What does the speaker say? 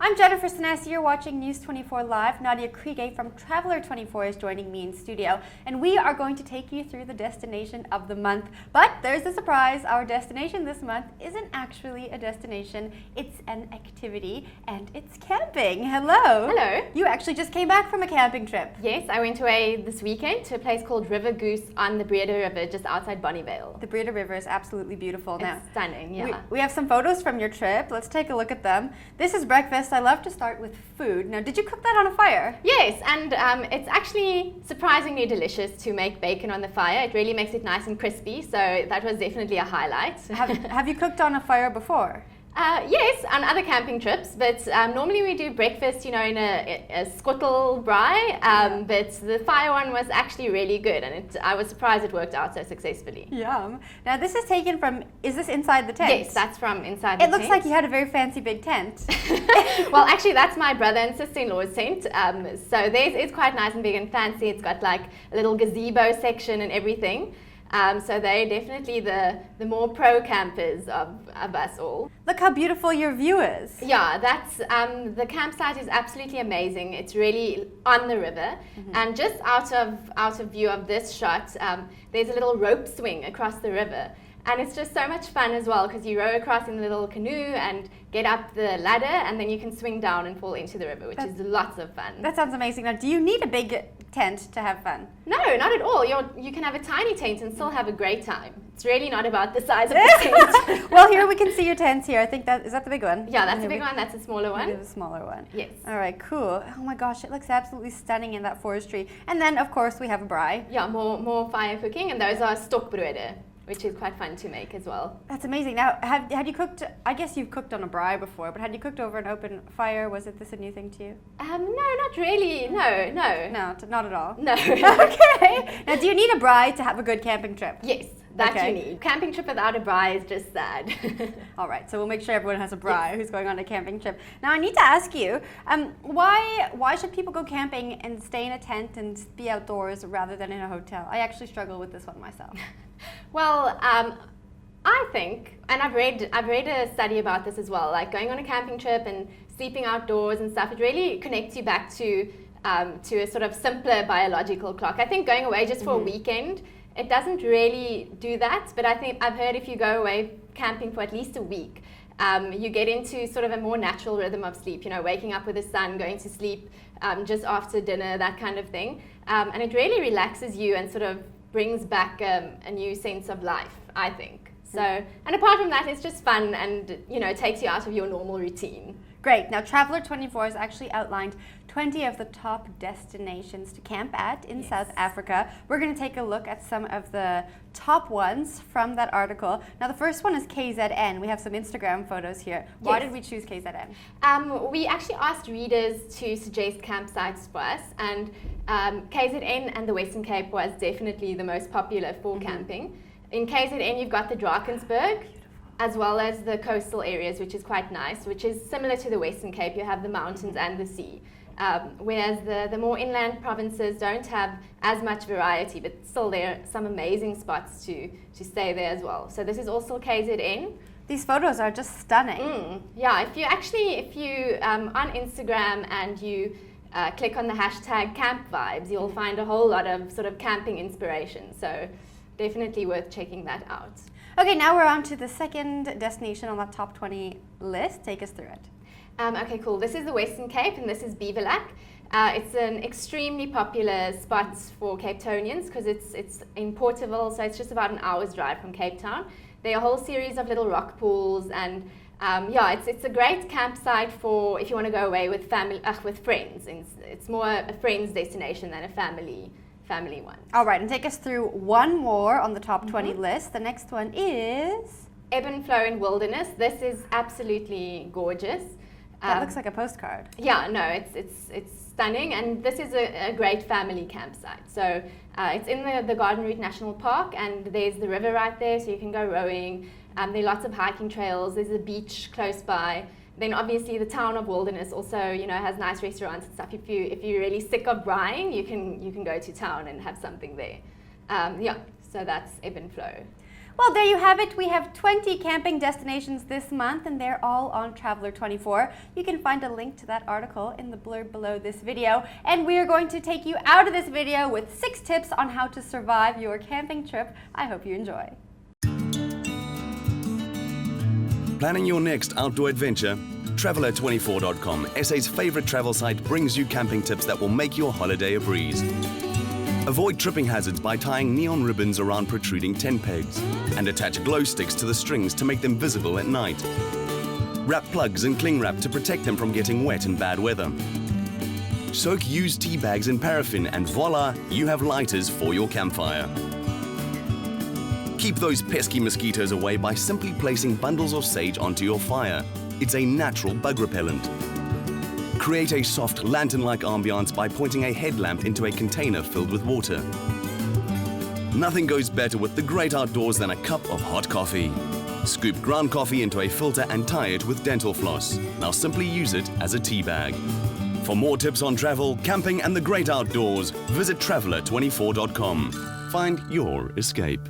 I'm Jennifer Sinesi. You're watching News 24 Live. Nadia Kriege from Traveler 24 is joining me in studio, and we are going to take you through the destination of the month. But there's a surprise. Our destination this month isn't actually a destination. It's an activity, and it's camping. Hello. Hello. You actually just came back from a camping trip. Yes, I went away this weekend to a place called River Goose on the Breda River, just outside Bonnievale. The Breda River is absolutely beautiful now. It's stunning, yeah. We have some photos from your trip. Let's take a look at them. This is breakfast. I love to start with food. Now, did you cook that on a fire? Yes, and it's actually surprisingly delicious to make bacon on the fire. It really makes it nice and crispy, so that was definitely a highlight. Have you cooked on a fire before? Yes, on other camping trips, but normally we do breakfast, in a skottel braai, but the fire one was actually really good, and I was surprised it worked out so successfully. Yum. Now this is taken from, is this inside the tent? Yes, that's from inside the tent. It looks like you had a very fancy big tent. Well, actually that's my brother and sister-in-law's tent, so theirs is quite nice and big and fancy. It's got like a little gazebo section and everything. So they're definitely the more pro campers of us all. Look how beautiful your view is. Yeah, that's the campsite is absolutely amazing. It's really on the river, and just out of view of this shot, there's a little rope swing across the river. And it's just so much fun as well, because you row across in the little canoe and get up the ladder, and then you can swing down and fall into the river, which is lots of fun. That sounds amazing. Now, do you need a big tent to have fun? No, not at all. You can have a tiny tent and still have a great time. It's really not about the size of the tent. Well, here we can see your tents here. I think is that the big one? Yeah, that's the big one. That's a smaller one. The smaller one. Yes. All right, cool. Oh my gosh, it looks absolutely stunning in that forestry. And then, of course, we have a braai. Yeah, more fire cooking, and those are stokbroode, which is quite fun to make as well. That's amazing. Now, had you cooked, I guess you've cooked on a braai before, but had you cooked over an open fire? Was this a new thing to you? No, not really. No. No, not at all? No. Okay. Now, do you need a braai to have a good camping trip? Yes, that you need. Camping trip without a braai is just sad. All right, so we'll make sure everyone has a braai who's going on a camping trip. Now, I need to ask you, why should people go camping and stay in a tent and be outdoors rather than in a hotel? I actually struggle with this one myself. Well, I think, and I've read a study about this as well, like going on a camping trip and sleeping outdoors and stuff, it really connects you back to a sort of simpler biological clock. I think going away just for a weekend, it doesn't really do that, but I think I've heard if you go away camping for at least a week, you get into sort of a more natural rhythm of sleep, waking up with the sun, going to sleep just after dinner, that kind of thing. And it really relaxes you and sort of brings back a new sense of life, I think. So, and apart from that, it's just fun and, takes you out of your normal routine. Great. Now, Traveler 24 has actually outlined 20 of the top destinations to camp at in South Africa. We're going to take a look at some of the top ones from that article. Now, the first one is KZN. We have some Instagram photos here. Why did we choose KZN? We actually asked readers to suggest campsites for us, and KZN and the Western Cape was definitely the most popular for camping. In KZN, you've got the Drakensberg, as well as the coastal areas, which is quite nice, which is similar to the Western Cape. You have the mountains and the sea. Whereas the more inland provinces don't have as much variety, but still there are some amazing spots to stay there as well. So this is also KZN. These photos are just stunning. Yeah, if you on Instagram and you click on the hashtag camp vibes, you'll find a whole lot of sort of camping inspiration. So definitely worth checking that out. Okay, now we're on to the second destination on that top 20 list. Take us through it. Okay, cool. This is the Western Cape, and this is Beaverlack. It's an extremely popular spot for Cape Townians because it's in Porterville, so it's just about an hour's drive from Cape Town. There are a whole series of little rock pools, and it's a great campsite for if you want to go away with with friends. It's more a friends destination than a family one. All right, and take us through one more on the top 20 list. The next one is Ebb and Flow in Wilderness. This is absolutely gorgeous. That looks like a postcard. Yeah, no, it's stunning, and this is a great family campsite. So it's in the Garden Route National Park, and there's the river right there, so you can go rowing. There are lots of hiking trails. There's a beach close by. Then obviously the town of Wilderness also, has nice restaurants and stuff. If you're really sick of braaiing, you can go to town and have something there. So that's Ebb and Flow. Well, there you have it. We have 20 camping destinations this month, and they're all on Traveler 24. You can find a link to that article in the blurb below this video. And we are going to take you out of this video with 6 tips on how to survive your camping trip. I hope you enjoy. Planning your next outdoor adventure? Traveler24.com, SA's favorite travel site, brings you camping tips that will make your holiday a breeze. Avoid tripping hazards by tying neon ribbons around protruding tent pegs, and attach glow sticks to the strings to make them visible at night. Wrap plugs in cling wrap to protect them from getting wet in bad weather. Soak used tea bags in paraffin, and voila, you have lighters for your campfire. Keep those pesky mosquitoes away by simply placing bundles of sage onto your fire. It's a natural bug repellent. Create a soft lantern-like ambiance by pointing a headlamp into a container filled with water. Nothing goes better with the great outdoors than a cup of hot coffee. Scoop ground coffee into a filter and tie it with dental floss. Now simply use it as a tea bag. For more tips on travel, camping and the great outdoors, visit Traveler24.com. Find your escape.